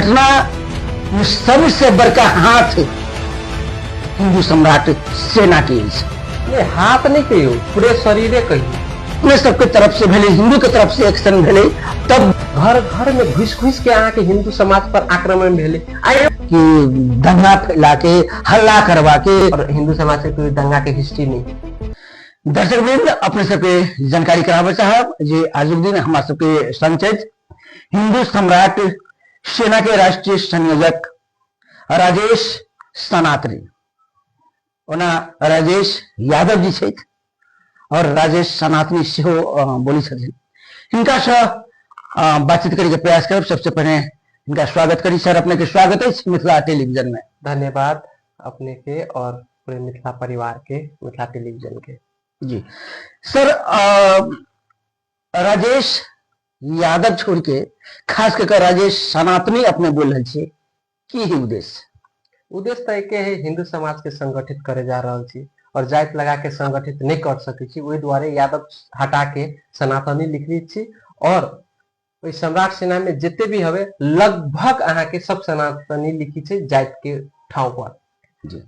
घटना में सबसे बड़का हाथ हिंदू सम्राट सेना के ये हाथ नहीं कहियो, पूरे शरीरे कहियो। अपने सबके तरफ से भेले, हिंदू के तरफ से एक्शन भेले, तब घर घर में घुस घुस के आके हिंदू समाज पर आक्रमण भेले कि दंगा फैला के हल्ला करवा के, और हिंदू समाज से कोई दंगा के हिस्ट्री नहीं। दर्शक वृंद अपने सबके जानकारी करावे साहब जे आज दिन हमारे सबके संग हिंदू सम्राट सेना के राष्ट्रीय संयोजक राजेश सनातनी ओना राजेश यादव जी छथि और राजेश सनातनी सेहो बोली छथिन। हिनका से बातचीत करे के प्रयास करब। सबसे पहले इनका स्वागत करी। सर अपने के स्वागत है मिथिला टेलीविजन में। धन्यवाद अपने के और पूरे मिथिला परिवार के, मिथिला टेलीविजन के। जी सर, राजेश यादव छोड़ के खास करके राजेश सनातनी अपने बोल रहे छे, की ही उद्देश्य? उद्देश्य तो एक है, हिंदू समाज के संगठित करे जा रहा छी और जात लगा के संगठित नहीं कर सके छी, वही द्वारे यादव हटा के सनातनी लिख ली छी। और वही सम्राट सेना में जितने भी हवे लगभग अहाँ के सब सनातनी लिखी छे जात के ठाव पर। जी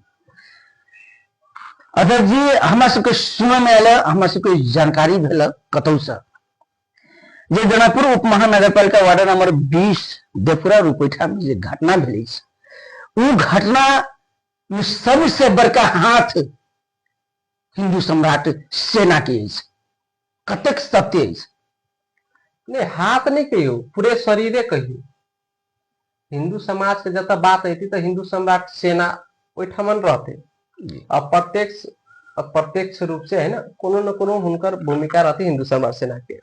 अदर जी हमरा सबके सुनने में आयल, हमरा सबके जानकारी भेल कतौ से जे जनकपुर उप महानगर पालिका वार्ड नंबर 20 देपुरा रुपैठा में जे घटना भेल उ घटना में सबसे बड़का हाथ हिंदू सम्राट सेना के कतक सत्य नहीं, हाथ नहीं कहियो, पूरे शरीरे कहियो। हिंदू समाज के जब बात आई तो हिंदू सम्राट सेना ओठमन रहते। अप्रत्यक्ष रूप से है ना, कोनो न कोनो हुनकर भूमिका रहती हिंदू समाज सेना के।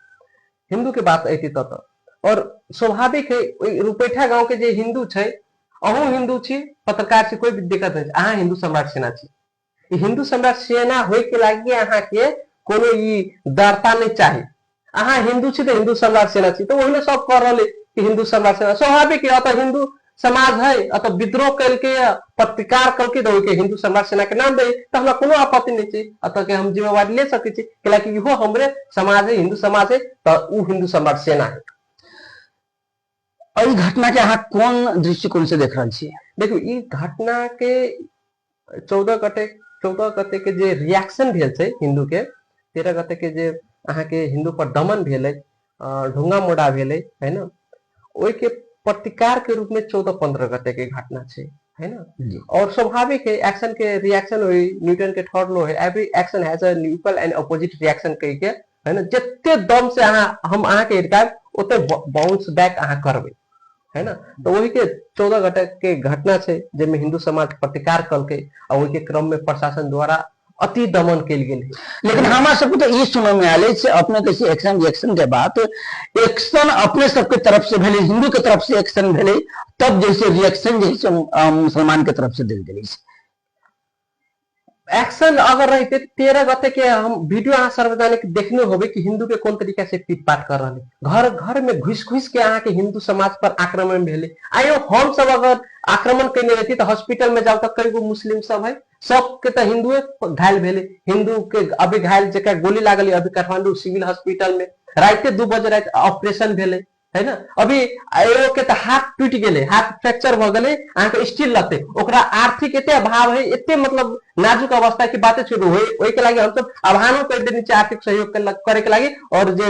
हिंदू के बात आई तब और स्वाभाविक है रुपैठा गांव के जे हिंदू छे, अहू हिंदू छी, पत्रकार से कोई भी दिक्कत नहीं, अहाँ हिंदू सम्राट सेना छी। हिंदू सम्राट सेना होय के लागी अहाँ के कोनो ई डरता नहीं चाहे। अहाँ हिंदू छी तो हिंदू सम्राट सेना छी, तो वही सब कर रहे कि हिंदू सम्राट सेना स्वाभाविक है। अतः हिंदू समाज है, अतः विद्रोह करके प्रतिकार करके तो हिंदू सम्राट सेना के नाम दे तो हमरा कोनो आपत्ति नहीं चाहिए। अतः के हम जिम्मेवारी ले सके छी, कि इहो हमरे समाज है, हिंदू समाज है, तो उ हिंदू सम्राट सेना है। और घटना के अहाँ कौन दृष्टिकोण से देख रहे छी? देखो ई घटना के 14 गते के जे रिएक्शन भेल छे हिंदू के, 13 गते के जे अहाँ के हिंदू पर दमन भेले, ढुंगा मोड़ा भेले है ना, ओई के प्रतिकार के रूप में 14-15 गते के घटना छे है ना। और स्वाभाविक है एक्शन के रिएक्शन हुई, न्यूटन के थर्ड लॉ है, every action has a equal and opposite reaction कह के है ना। जितने दम से हम अहाँ के हिरकाब उतने बाउंस बैक अहाँ करबे है ना। तो वही के 14 गते के घटना छे जेमे हिंदू समाज प्रतिकार करके और वही के क्रम में प्रशासन द्वारा अति दमन के लिए। लेकिन हमारा सबको तो ये सुनने में आले अपने कैसे एक्शन रिएक्शन के बाद एक्शन अपने सबके तरफ से भेले, हिंदू के तरफ से एक्शन भेले, तब जैसे रिएक्शन जैसे मुसलमान के तरफ से दिल गई एक्शन अगर रहते 13 गते के हम वीडियो अहाँ सार्वजनिक देखने होबे कि हिंदू के कौन तरीका से पीटपाट कर रहे, घर घर में घुस घुस के अहाँ के हिंदू समाज पर आक्रमण भेले। आयो हम सब अगर आक्रमण करने रहती तो हॉस्पिटल में जाओ तो कई मुस्लिम सब है, सबके तो हिंदुए घायल भेले। हिंदू के अभी घायल जगह गोली लागल अभी काठमांडू सिविल हॉस्पिटल में रात 2 बजे रात ऑपरेशन भेले है ना। अभी एगो के तो हाथ टूट गए, हाथ फ्रैक्चर भ गए, अहाँ के स्टील लगते, ओकरा आर्थिक एते अभाव है, एते मतलब नाजुक अवस्था की बातें शुरू हुई। ओई के लागी हम सब आह्वानों कर देनी चाहिए आर्थिक सहयोग करे के लागी। और जे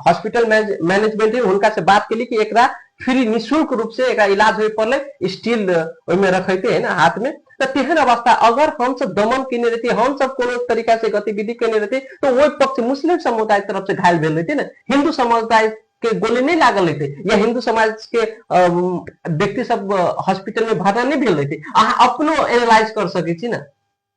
हॉस्पिटल मैनेजमेंट है उनका से बात के लिए कि एकरा फ्री निःशुल्क रूप से एक इलाज हो पड़े, स्टील में रखते है ना हाथ में। तो तेहन अवस्था अगर हम सब दमन करने रहती, हम सब कोनो तरीका से गतिविधि करने रहती, तो वही पक्ष मुस्लिम समुदाय तरफ से घायल भेल रहती ना, हिंदू समुदाय के गोली नहीं लागल रहते, या हिंदू समाज के व्यक्ति सब हॉस्पिटल में भर्ना नहीं भेल रहते। अहाँ अपनो एनालाइज कर सके छी ना,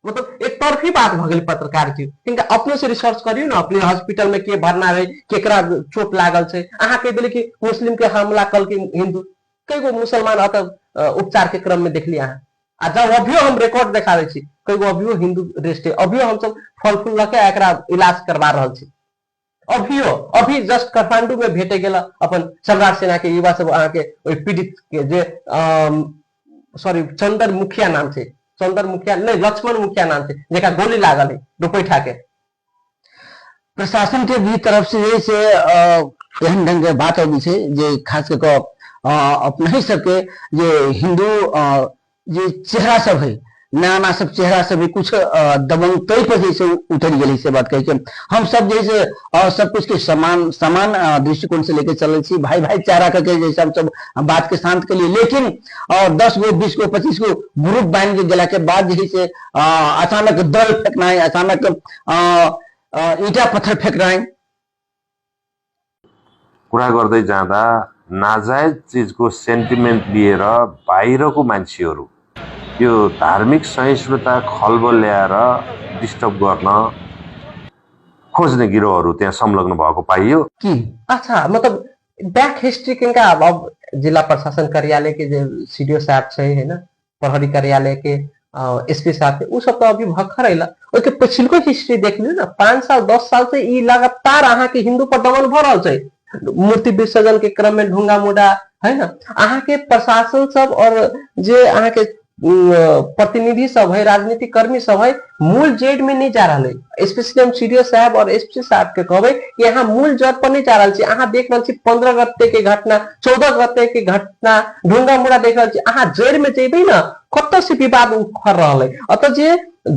मतलब एक तरफी बात भ गेल पत्रकार की, किनका अपने से रिसर्च करियो ना, अपने हॉस्पिटल में के भरना रहे, केकरा चोट लागल छे। अहाँ कह दिले कि मुस्लिम के हमला कल के हिंदू, कई गो मुसलमान उपचार के क्रम में देखली अहाँ। आ जब अभियो हम रिकॉर्ड देखावे छी, कई गो अभियो हिंदू रेस्ट है, अभियो हम सब फल फूल लके एकरा इलाज करवा रहल छी। अभी जस्ट काठमांडू में भेटे गेला अपन सम्राट सेना के युवा सब अहाँ के पीड़ित के जे सॉरी चंदर मुखिया नाम छे, चंदर मुखिया नहीं लक्ष्मण मुखिया नाम छे, जेका गोली लागल है रुपैठा के। प्रशासन के भी तरफ से एहन ढंग के बात अभी छे जे खास करके अपना ही सबके जे हिंदू जे चेहरा सब है नया सब चेहरा सब कुछ दबंग तय पर जैसे उतर गई से बात कही हम सब जैसे सब कुछ के समान समान दृष्टिकोण से लेके चल छी भाई भाईचारा करके जैसे हम सब बात के शांत के लिए लेकिन 10 गो 20 गो 25 गो ग्रुप बांध के गेला के बाद जैसे अचानक दल फेंकना है अचानक ईटा पत्थर फेंकना है कुरा गर्दै जाँदा नाजायज चिजको सेन्टिमेन्ट लिएर बाहिरको मान्छेहरू यो धार्मिक सहिष्णुता खलबल ल्याएर डिस्टर्ब गर्न खोज्ने गिरोहहरू त्यहाँ संलग्न भएको पाइयो कि अच्छा मतलब बैक हिस्ट्री किनका अब जिला प्रशासन कार्यालय के जो सीडीओ साहब है ना प्रहरी कार्यालय के एसपी साहब के उ सब तो अभी भखर अला ओके पछिलको हिस्ट्री देख लियो ना 5 साल 10 साल से ई लगातार अहाँ के हिंदू पर दमन भ रहल छै मूर्ति विसर्जन के क्रम में ढुंगा मुड़ा है ना अहाँ के प्रशासन सब और जे अहाँ के प्रतिनिधि सब है राजनीतिक कर्मी सब है मूल जेड में नहीं जा रहा है स्पेशली हम सीडीओ साहब और एसपी साहब के कहबे कि यहाँ मूल जड़ पर नहीं जा रहा है अहाँ देख रहे 15 गते के घटना 14 गते के घटना ढुंगा मुड़ा देख रहे अहाँ जड़ में जेबे ना कत से विवाद उखड़ रहा है अतः जे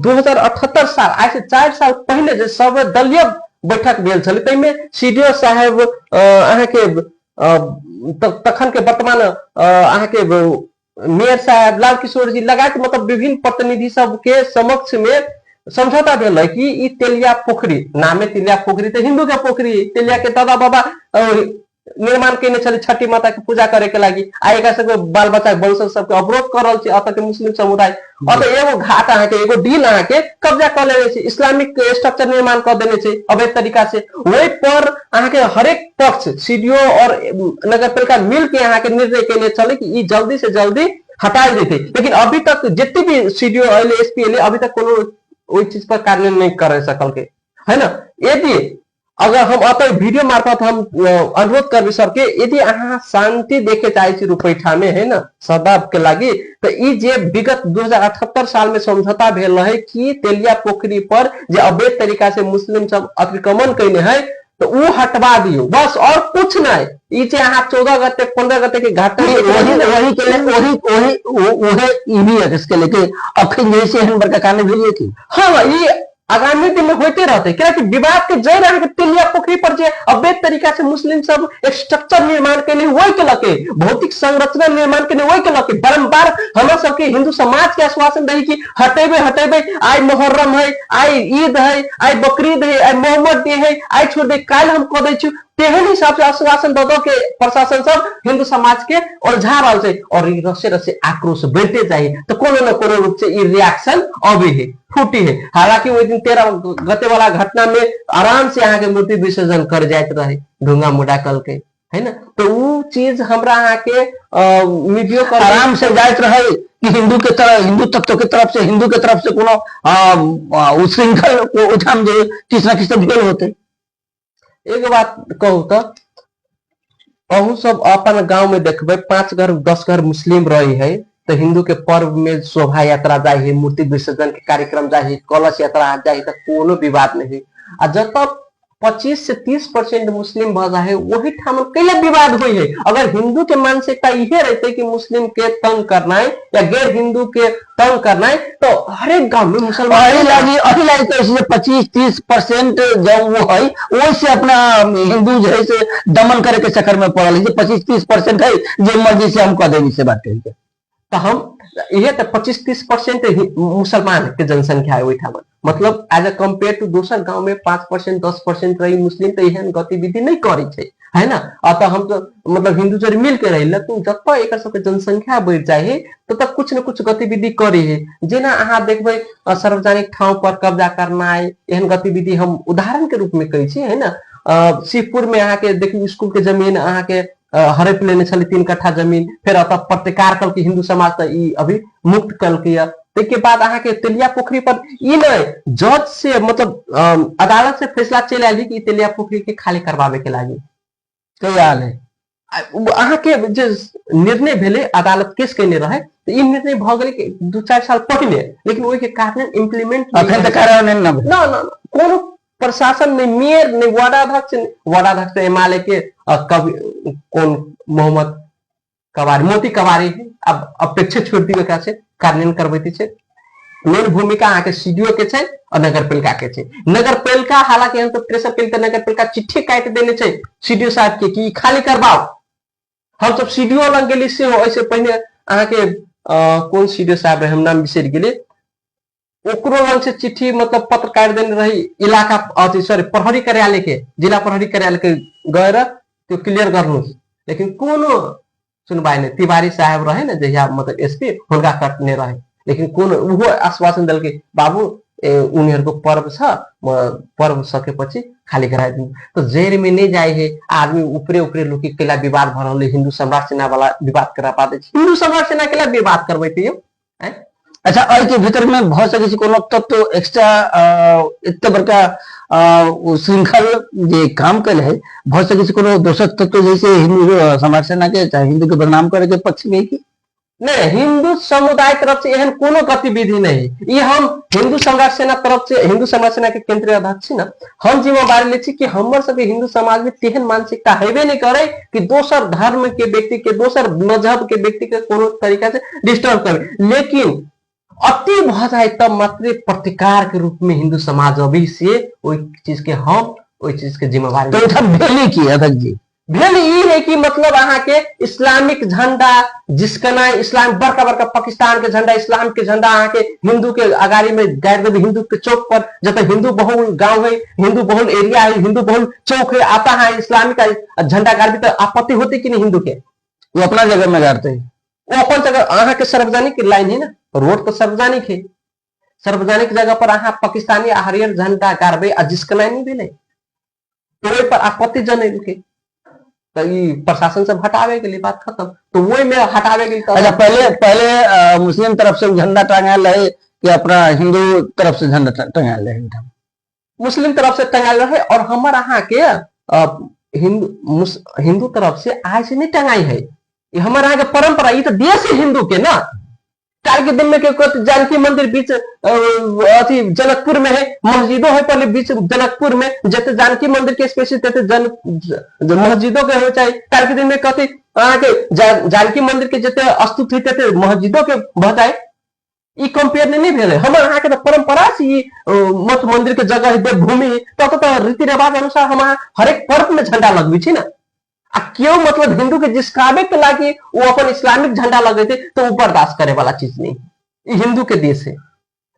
2078 साल आज से 4 साल पहले जो सब दलीय बैठक भेल छल तैमे सीडीओ साहब अहाँ के तखन के वर्तमान अहाँ के मेयर साहब लाल किशोर जी लगा के मतलब विभिन्न प्रतिनिधि सब के समक्ष में समझौता भेल है कि ई तेलिया पोखरी नामे तेलिया पोखरी तो हिंदू के पोखरी तेलिया के दादा बाबा निर्माण केने छले छठी माता के पूजा करे के लागी आएगा सबके बाल बच्चा वंशज सबके अवरोध कर रहल छै अत के मुस्लिम समुदाय अत एगो घाट अहाँ के एगो डील अहाँ के कब्जा कर लेने छै इस्लामिक स्ट्रक्चर निर्माण कर देने छै अवैध तरीका से वही पर अहाँ के हरेक पक्ष सीडीओ और नगर पालिका मिल के अहाँ के निर्णय केने छले कि ई जल्दी से जल्दी हटा देते लेकिन अभी तक जितने भी सीडीओ एसपी अभी तक कोनो ओई चीज पर कार्यान्वयन नहीं कर सकल के है ना यदि अगर हम अतः वीडियो मार्फत हम अनुरोध कर सर के यदि अहाँ शांति देखे चाहे रूपैठा में है ना सदाब के लगी तो ई जे विगत 2078 साल में समझौता भेल रहे कि तेलिया पोखरी पर जे अवैध तरीका से मुस्लिम सब अतिक्रमण कैने है तो वो हटवा दियो बस और कुछ नहीं ई जे अहाँ 14 गते 15 गते के घटना वही के लिए वही इसके लेके अखन जैसे हम बड़का काने भेलिए कि हाँ ये आगामी दिन में होते रहते क्या कि विवाद के जड़ के तेलिया पोखरी पर जे अवैध तरीका से मुस्लिम सब एक स्ट्रक्चर निर्माण के लिए वही के लके भौतिक संरचना निर्माण के लिए वही के लके बारंबार हम सबके हिंदू समाज के आश्वासन रही कि हटेबे आई मुहर्रम है आई ईद है आई बकरीद है आई मोहम्मद डे है आई छोड़ दे काल हम कह दै तेहन हिसाब से आश्वासन दो के प्रशासन सब हिंदू समाज के उलझा रहा है और रसे रसे आक्रोश बढ़ते जाए तो कोनो न कोनो रूप से ये रिएक्शन अभी है फूटी है हालांकि वो दिन 13 गते वाला घटना में आराम से यहाँ के मूर्ति विसर्जन कर जाते रहे ढूंगा मुड़ा कल के है ना तो वो चीज हमरा यहाँ के वीडियो कर आराम से जाते रहे कि हिंदू के तरफ हिंदू तत्व के तरफ से हिंदू के तरफ से कोनो उच्छृंखल को उठाम जे किस न किस भेल होते एक बात कहू तो अहू सब अपन गांव में देखबे 5 घर 10 घर मुस्लिम रही है तो हिंदू के पर्व में शोभा यात्रा जाए मूर्ति विसर्जन के कार्यक्रम जाए कलश यात्रा जाए तो कोनो विवाद नहीं आ जब तक 25 से 30% मुस्लिम भजा है वही ठाम कैले विवाद हुई है अगर हिंदू के मानसिकता ये रहते कि मुस्लिम के तंग करना है या गैर हिंदू के तंग करना है तो हर एक गांव में मुसलमान लगी तो इसलिए 25-30% जब वो है वैसे अपना हिंदू जो है से दमन करे के चक्कर में पड़ल है 25-30% है जो मर्जी से हम कह देंगे से बात करेंगे तो हम ये तो 25-30% मुसलमान के जनसंख्या है वही ठाम मतलब एज ए कंपेयर टू दूसर गांव में 5% 10% रही मुस्लिम तो यह गतिविधि नहीं करे है ना अतः हम तो मतलब हिंदू जोड़ी मिल के रही लेकिन जब तक एक सबके जनसंख्या बढ़ जाए तो तब कुछ न कुछ गतिविधि करे है जेना अहाँ देखबे सार्वजनिक ठाव पर कब्जा करना है एहन गतिविधि हम उदाहरण के रूप में कही छी है ना शिवपुर में अहाँ के देखिए स्कूल के जमीन अहाँ के हड़प लेने छले 3 कट्ठा जमीन फिर अतः प्रतिकार कल के हिंदू समाज तो अभी मुक्त कल के के बाद अहाँ के तेलिया पोखरी पर ई नहीं जज से मतलब अदालत से फैसला चले आयल कि तेलिया पोखरी के खाली करवावे के लागी कयाल है अहाँ के जे निर्णय भेले अदालत केस केने रहे तो ई निर्णय भ गेलै 2-4 साल पहले लेकिन ओहि के कारण इम्प्लीमेंट अखन तक कार्यान्वयन न ना कोनो प्रशासन में मेयर ने वार्डाध्यक्ष एमएलए के कवि कौन मोहम्मद कवारी मोती कवारी है अब अपेक्षा छोड़ दिए का छे कार्यान्वयन करबैती छे मेन भूमिका अहाँ के सीडीओ के छे और नगर पालिका के छे नगर पालिका हालांकि हम तो प्रेशर पालिका नगर पालिका चिट्ठी काट देने छे सीडीओ साहब के कि खाली करवाओ हम सब सीडीओ लग गेली से ऐसे पहले अहाँ के कौन सीडीओ साहब रहे हम नाम बिसर गेली ओकरो लग से चिट्ठी मतलब पत्र काट देने रही इलाका अथी सॉरी प्रहरी कार्यालय के जिला प्रहरी कार्यालय के गएर त्यो क्लियर गर्नु लेकिन कोनो सुनवाई नहीं तिवारी साहब रहे ना जहिया मतलब एसपी हुनका कटने रहे लेकिन कोनो वो आश्वासन दल के बाबू उनीहरूको पर्व छ पर्व सकेपछि खाली गराइदिनु तो जेल में नहीं जाए है आदमी ऊपरे ऊपरे लुकी केला विवाद भरले हिंदू सम्राट सेना वाला विवाद करा पाते हिंदू सम्राट सेना केला विवाद करबैते हो अच्छा और के भीतर में बहुत से किसी कोनो तत्व एक्स्ट्रा इतना बड़का श्रृंखल जे काम कल है बहुत से किसी कोनो दोषक तत्व जैसे हिंदू समाज सेना के चाहे हिंदू के बदनाम करे के पक्ष में की नहीं हिंदू समुदाय तरफ से एहन कोनो गतिविधि नहीं ये हम हिंदू सम्राट सेना तरफ से हिंदू सम्राट सेना के केंद्रीय अध्यक्ष ना हम जिम्मेवारी ले छी कि हमर सब हिंदू समाज में तेहन मानसिकता हेबे नहीं करे कि दोसर धर्म के व्यक्ति के दोसर मजहब के व्यक्ति के कोनो तरीका से डिस्टर्ब करे लेकिन अति भ जाए तब मात्र प्रतिकार के रूप में हिंदू समाज अभी से वही चीज के हम वही चीज के जिम्मेवारी तो भेली की अध्यक्ष जी भेल ये है कि मतलब अहाँ के इस्लामिक झंडा जिसका ना इस्लाम बड़का बड़का पाकिस्तान के झंडा इस्लाम के झंडा अहाँ के हिंदू के अगाड़ी में गाड़ देवे हिंदू के चौक पर जब हिंदू बहुल गांव है हिंदू बहुल एरिया है हिंदू बहुल चौक है आता है इस्लामिक झंडा गाड़ दी तो आपत्ति होती कि नहीं हिंदू के वो अपना जगह में गाड़ते हैं वो अपन जगह अहाँ के सार्वजनिक लाइन है ना रोड तो सार्वजनिक है सार्वजनिक जगह पर अहाँ पाकिस्तानी हरियर झंडा गाड़बे आ जिसका नहीं भेले तो वही पर आपत्ति जन के तो प्रशासन से हटावे के लिए बात खत्म तो वही में हटावे के लिए अच्छा पहले मुस्लिम तरफ से झंडा टांगाल है कि अपना हिंदू तरफ से झंडा टांगाल है मुस्लिम तरफ से टंगाल रहे और हमारे यहाँ के हिंदू तरफ से आज से नहीं टंगाई है ये हमारे यहाँ के परंपरा ये तो देश है हिंदू के ना काल के दिन में जानकी मंदिर बीच अथी जनकपुर में है मस्जिदों है पहले बीच जनकपुर में जैसे जानकी मंदिर के स्पेशल कहते मस्जिदों के हो चाहे काल के दिन में कहते जानकी मंदिर के जैसे अस्तुत थे मस्जिदों के बताए ये कंपेयर नहीं भेले हमारे यहाँ के तो परंपरा से ये मठ मंदिर के जगह है देवभूमि है तो रीति रिवाज अनुसार हमारा हरेक पर्व में झंडा लगवी थी ना क्यों मतलब हिंदू के जिसकाबे के लागे वो अपन इस्लामिक झंडा लगे थे तो वो बर्दाश्त करे वाला चीज नहीं ये हिंदू के देश है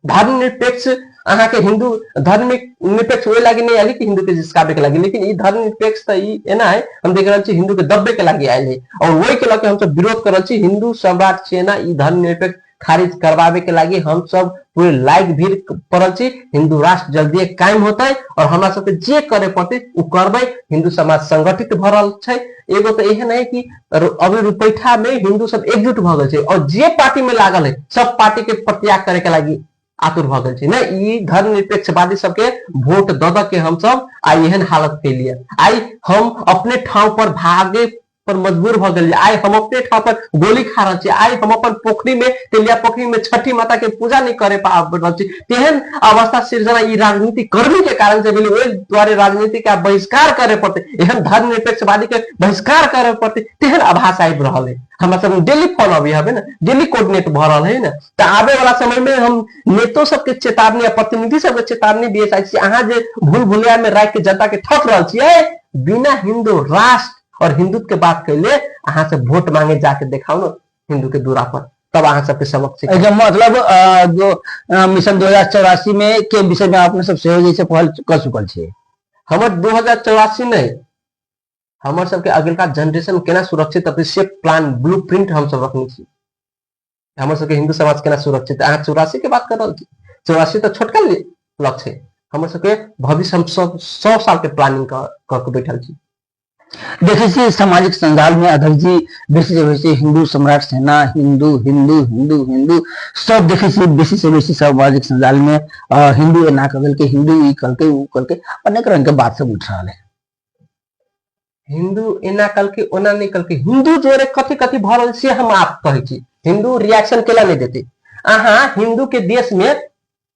धर्म निरपेक्ष अहाँ के हिंदू धर्म निरपेक्ष वो लगे नहीं आगे कि हिंदू के जिसकाबे के लगे लेकिन ये धर्म निरपेक्ष तो ये ना है हम देख रहे हिंदू के दब्बे के लगे आये है और वही के लगे हम सब विरोध कर रहे हिंदू सम्राट सेना ये धर्म निरपेक्ष खारिज करवावे के लगे हम सब पूरे लाइक भीड़ पड़ल छी हिंदू राष्ट्र जल्दी कायम होता है और हमरा सबके जे करे पड़ते वो करबे हिंदू समाज संगठित भरल छै एगो तो एहन है कि अभी रुपैठा में हिंदू सब एकजुट भ गेल छै और जे पार्टी में लागल है सब पार्टी के प्रत्याग करे के लगी आतुर भ गेल छै ना ई धर्म निरपेक्षवादी सबके वोट द के हम सब आई एहन हालत के लिए आई हम अपने ठाव पर भागे पर मजबूर भ गेल आई हम अपने ठाव पर गोली खा रहे छी आई हम अपन पोखरी में तेलिया पोखरी में छठी माता के पूजा नहीं करे पा रहल छी तेहन अवस्था सिर्जना ई राजनीति कर्मी के कारण से भेल ओहि द्वारे राजनीति का बहिष्कार करे पड़ते एहन धर्म निरपेक्षवादी के बहिष्कार करे पड़ते तेहन आभास आबि रहल है हमरा सब डेली फोन अभी हबे ना डेली कोऑर्डिनेट भ रहल है ना तो आवे वाला समय में हम नेतो सबके चेतावनी या प्रतिनिधि सबके चेतावनी दिए चाहे छी अहाँ जे भूल भुलिया में राख के जनता के ठक रहल छियै बिना हिंदू राष्ट्र और हिंदू के बात कैले अहाँ से वोट मांगे जाके दिखाओ ना हिंदू के दूरा पर तब अहाँ सबके समक्ष मतलब जो मिशन 2084 में के विषय में आपने सब सहयोग जैसे पहल कर चुकल छे हमर 2084 नहीं हमर सबके अगलका जनरेशन केना सुरक्षित अपने से प्लान ब्लूप्रिंट हम सब रखनी छी हमर सबके हिंदू समाज केना सुरक्षित अहाँ 84 के बात कर रहल छी 84 तो छोटका लक्ष्य है हमर सबके भविष्य हम 100 साल के प्लानिंग कर बैठल छी देखिए सामाजिक संजाल में अध्यक्ष जी बेसी से बेसी हिंदू सम्राट सेना हिंदू हिंदू हिंदू हिंदू सब देखिए बेसी से बेसी सामाजिक संजाल में हिंदू ना कल के हिंदू ई कल के वो कल के अनेक रंग के बात सब उठ रहा है हिंदू एना कल के ओना नहीं कल के हिंदू जोरे कथी कथी भरल से हम आप कहे छी हिंदू रिएक्शन केला नहीं देते अहाँ हिंदू के देश में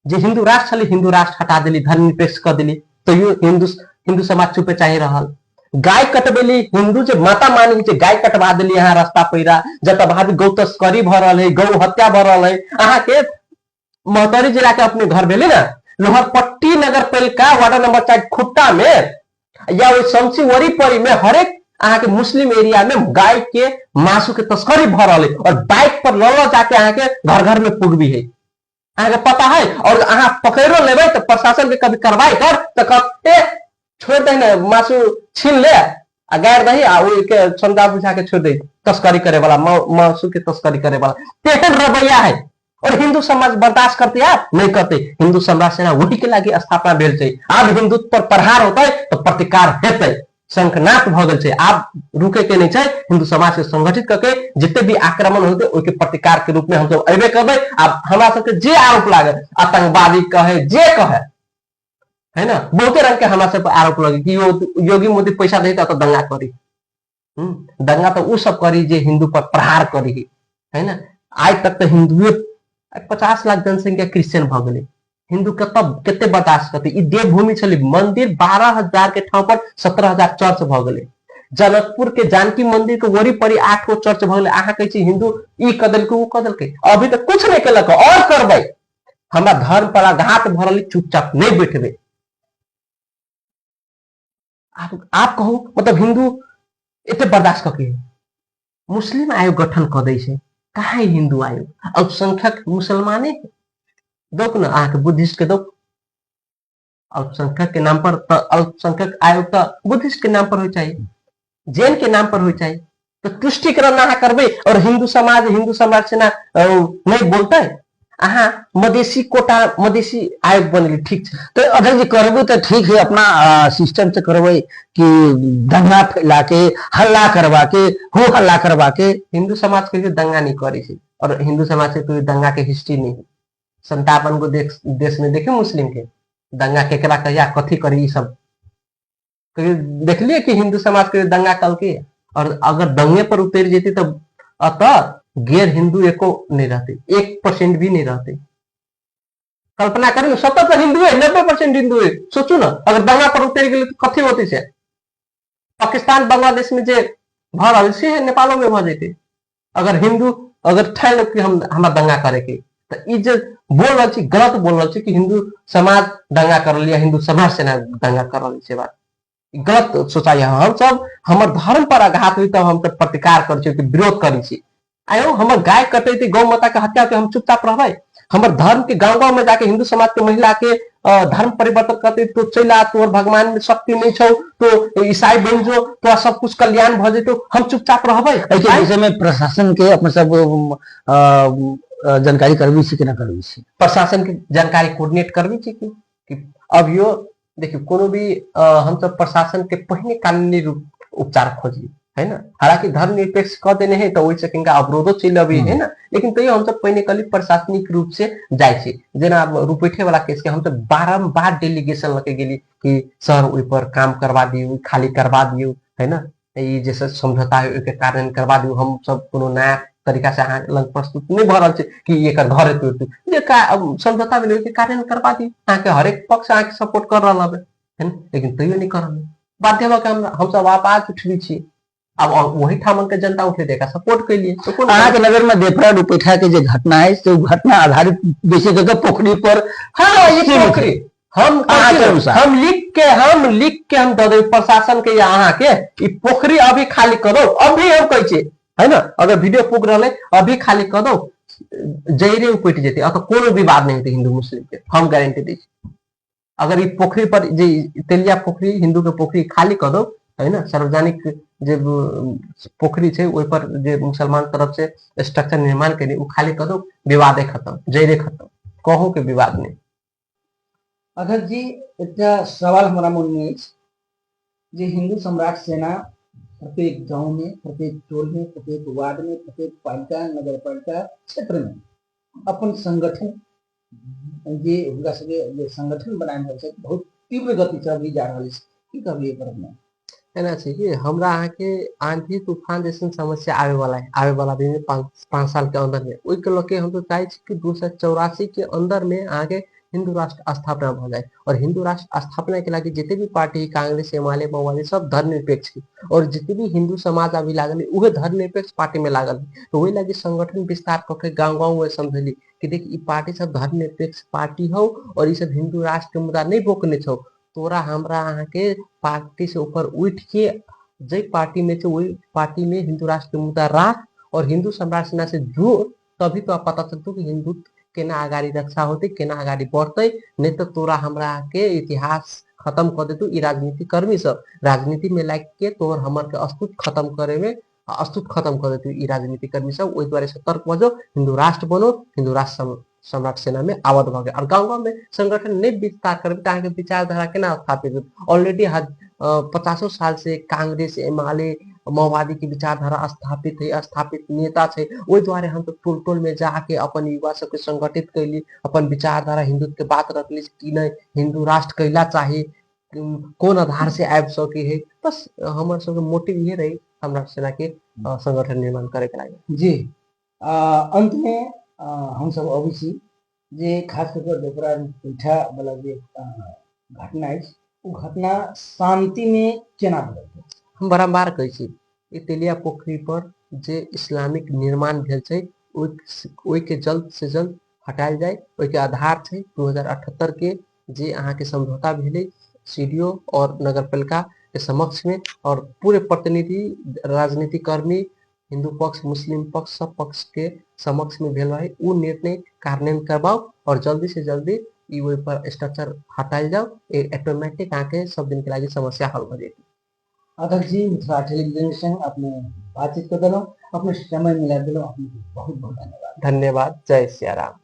जे हिंदू राष्ट्र छली हिंदू राष्ट्र हटा देली धर्म निरपेक्ष कर देली तो हिंदू समाज चुपे चाहे रहल गाय कटबेली हिंदू जे माता मानी छै गाय कटवा देली यहाँ रास्ता पैरा जब भाभी गौ तस्करी भ रहा है गौ हत्या भ रहा है अहाँ के महतरी जिला के अपने घर भेले ना लोहरपट्टी नगर पालिका वार्ड नंबर 4 खुट्टा में या वो शमसी वरी परी में हरेक अहाँ के मुस्लिम एरिया में गाय के मासू के तस्करी भ रहा है और बाइक पर ल जाके अहाँ के घर घर में पुगबी है अहाँ के पता है और अहाँ पकड़ो लेबै तो प्रशासन के कभी कार्रवाई कर तो कहते छोड़ दे ना मासू छीन ले आ गाड़ दही आ के समझा बुझा के छोड़ दे तस्करी करे वाला मासू के तस्करी करे वाला तेहन रवैया है और हिंदू समाज बर्दाश्त करते आप नहीं करते हिंदू समाज सेना वही के लागी स्थापना भेल छै आब हिंदुत्व पर प्रहार होते तो प्रतिकार हेतै शंखनाद भ गेल छै आब रुके के नहीं छै हिंदू समाज के संगठित करके जितने भी आक्रमण होते ओके प्रतिकार के रूप में हम सब अबे करबै आब हमरा सबके जे आरोप लागे आतंकवादी कहे जे कहे है ना बहुते रंग के हमरा सब पर आरोप लगे कि योगी मोदी पैसा देता तो दंगा करी दंगा तो उ सब करी जे हिंदू पर प्रहार करी है ना आज तक तो हिंदुए 50 लाख जनसंख्या क्रिश्चियन भ गेलै हिंदू कते बर्दाश्त करते ई देवभूमि छलै मंदिर 12,000 के ठाव पर 17,000 चर्च भ गेलै जनकपुर के जानकी मंदिर के वरी परी 8 गो चर्च भ गेलै अहाँ कहै छी हिंदू ई कदलकै उ कदलकै अभी तक कुछ नहीं केलक और करबै हमरा धर्म पर आघात भरल चुपचाप नहीं बैठबे आप कहो मतलब हिंदू इतने बर्दाश्त करके मुस्लिम आयोग गठन कर दै छै कहाँ है हिंदू आयोग अल्पसंख्यक मुसलमाने दो ना अहाँ बुद्धिस्ट के दो अल्पसंख्यक के नाम पर तो अल्पसंख्यक आयोग तो बुद्धिस्ट के नाम पर हो चाहिए जैन के नाम पर हो चाहिए तो तुष्टिकरण अहाँ करबे और हिंदू समाज से ना नहीं बोलता है अहाँ मधेसी कोटा मधेसी आयोग बनली ठीक है तो अध्यक्ष जी करबे तो ठीक है अपना सिस्टम से करबे कि दंगा फैला के हल्ला करवा के हो हल्ला करवा के हिंदू समाज के लिए दंगा नहीं करे छै और हिंदू समाज से कोई दंगा के हिस्ट्री नहीं है 57 को देश में देखे मुस्लिम के दंगा केकरा कहिया कथी करी सब देखलिए कि हिंदू समाज के दंगा कल के और अगर दंगे पर उतर जेती तो अतः गैर हिंदू एको नहीं रहते 1% भी नहीं रहते कल्पना करें 70% हिंदू है 90% हिंदू है सोचू ना अगर दंगा पर उतर गए तो कथी होती से पाकिस्तान बांग्लादेश में जे भ रहल से नेपालों में भ जेते अगर हिंदू अगर ठान कि हम हमरा दंगा करे के तो ई जे बोल रहल छी गलत बोल रहल छी कि हिंदू समाज दंगा कर लिया हिंदू समाज से ना दंगा कर रहल छै बात गलत सोचाई हम सब हमर धर्म पर आघात हुई तो हम तो प्रतिकार कर छी विरोध करी छी आयो हमर गाय कटे थी गौ माता के हत्या के हम चुपचाप रहबै हमर धर्म के गांव गांव में जाके हिंदू समाज के महिला के धर्म परिवर्तन करते तो चला तोर भगवान में शक्ति नहीं छौ तो ईसाई बन जो तो सब कुछ कल्याण भ जेतो हम चुपचाप रहबै ऐसे विषय में प्रशासन के अपने सब जानकारी करबी छी कि ना करबी छी प्रशासन की जानकारी कोऑर्डिनेट करबी छी कि अब यो देखियो कोनो भी हम सब प्रशासन के पहिने कानूनी रूप उपचार खोजी है ना हालांकि धर्म निरपेक्ष कह देने हैं तो वैसे किनका अवरोधो चल अभी है ना लेकिन तैयो हम सब पहिने कली प्रशासनिक रूप से जाय छी जेना रुपैठे वाला केस के हम सब बारंबार डेलीगेशन लेके गेली कि सर ओइ पर काम करवा दियो खाली करवा दियो है ना ये जैसे समझौता है के कारण करवा दियो हम सब कोनो नया तरीका से अहाँ लग प्रस्तुत नहीं भ रहल छै कि एकर घर तोड़ दू ये समझौता भेल के कारण करवा दियो अहाँ के हर एक पक्ष अहाँ के सपोर्ट कर रहल है ना लेकिन तैयो नहीं कर रहल बाध्य भ के हम सब आवाज उठबी छी अब वही ठामन के जनता उठे देखा सपोर्ट के लिए तो के नगर में देपरा रुपैठा के जो घटना है तो घटना आधारित बेसी जगह पोखरी पर हाँ ये पोखरी हम लिख के हम दे प्रशासन के या अहाँ के ई पोखरी अभी खाली कर दो अभी हम कहे छे है ना अगर वीडियो पुग रहा अभी खाली कर दो जैरे उपट जेते अत कोनो विवाद नहीं होते हिंदू मुस्लिम के हम गारंटी दै छी अगर ई पोखरी पर जे तेलिया पोखरी हिंदू के पोखरी खाली कर दो है ना सार्वजनिक जे पोखरी है ओहि पर जे मुसलमान तरफ से स्ट्रक्चर निर्माण के लिए वो खाली कर दो विवादे खत्म जैरे खत्म कहूँ के विवाद नहीं अध्यक्ष जी एक सवाल हमारा मन में जे हिंदू सम्राट सेना प्रत्येक गांव में प्रत्येक टोल में प्रत्येक वार्ड में प्रत्येक पालिका नगर पालिका क्षेत्र में अपन संगठन जे हुनका सबके संगठन बनाए बहुत तीव्र गति से अभी जा रहा है की कहबी एकर में एना छै कि हमरा अहाँ के आंधी तूफान जैसे समस्या आवे वाला दिन 5 साल के अंदर में ओइ के लके हम तो चाहे छी कि 284 के अंदर में आगे हिंदू राष्ट्र स्थापना भ जाए। और हिंदू राष्ट्र स्थापना के लागि जितने भी पार्टी कांग्रेस एमाले माओवादी सब धर्मनिरपेक्ष है, और जितने भी हिंदू समाज अभी लागल है उहे धर्मनिरपेक्ष पार्टी में लागल है। तो वही लगी संगठन विस्तार करके गाँव गाँव में समझली कि देख ई पार्टी सब धर्मनिरपेक्ष पार्टी हो और ये सब हिंदू राष्ट्र के मुद्दा नहीं बोकने छो। तोरा हमरा अहाँ के पार्टी से ऊपर उठ के जे पार्टी में वही पार्टी में हिंदू राष्ट्र के मुद्दा राख और हिंदू सम्राट सेना से जुड़, तभी तो पता चलतो कि हिंदू केना अगाडि रक्षा होते, केना अगाडि बढ़ते। नहीं तो तोरा हमरा के इतिहास खत्म कर देतु। ई राजनीति कर्मी सब राजनीति में लाग के तोर हमर के अस्तित्व खत्म करे में अस्तित्व खत्म कर देतु। ई राजनीति कर्मी सब ओहि द्वारा सतर्क बजो, हिंदू राष्ट्र बनो, हिंदू राष्ट्र सम्राट सेना में आबद्ध भ गए। और गाँव गाँव में संगठन नहीं विस्तार करबे अहाँ के विचारधारा केना स्थापित ऑलरेडी 50 साल से कांग्रेस एमाले माओवादी की विचारधारा स्थापित है, स्थापित नेता है। वही द्वारे हम तो टोल टोल में जाके अपन युवा सबके संगठित कैली, अपन विचारधारा हिंदुत्व के बात रखली कि नहीं हिंदू राष्ट्र कैला चाहिए, कौन आधार से आब सके है। बस हमारे सबके मोटिव ये रही सम्राट सेना के संगठन निर्माण करे के लागि। जी अंत में हम सब अवश्य जे खास करके डोकरा पैठा वाला जे घटना है वो घटना शांति में केना बदलते। हम बारम्बार कहै छी ई तेलिया पोखरी पर जे इस्लामिक निर्माण भेल छै ओहि के जल्द से जल्द हटायल जाए। ओहि के आधार छै 2078 के जे अहाँ के समझौता भेलै सीडीओ और नगर पालिका के समक्ष में, और पूरे प्रतिनिधि राजनीतिक कर्मी हिंदू पक्ष मुस्लिम पक्ष सब पक्ष के समक्ष में भेल रहे। उ निर्णय कार्यान्वयन करवाओ और जल्दी से जल्दी ई ओहि पर स्ट्रक्चर हटायल जाओ। ऑटोमेटिक आके सब दिन के लागि समस्या हल हो जेती। अध्यक्ष जी मिथिला टेलीविजन के संग अपने बातचीत कर दिलो, अपने समय मिला दिलो, अपने बहुत बहुत धन्यवाद। धन्यवाद। जय सिया राम।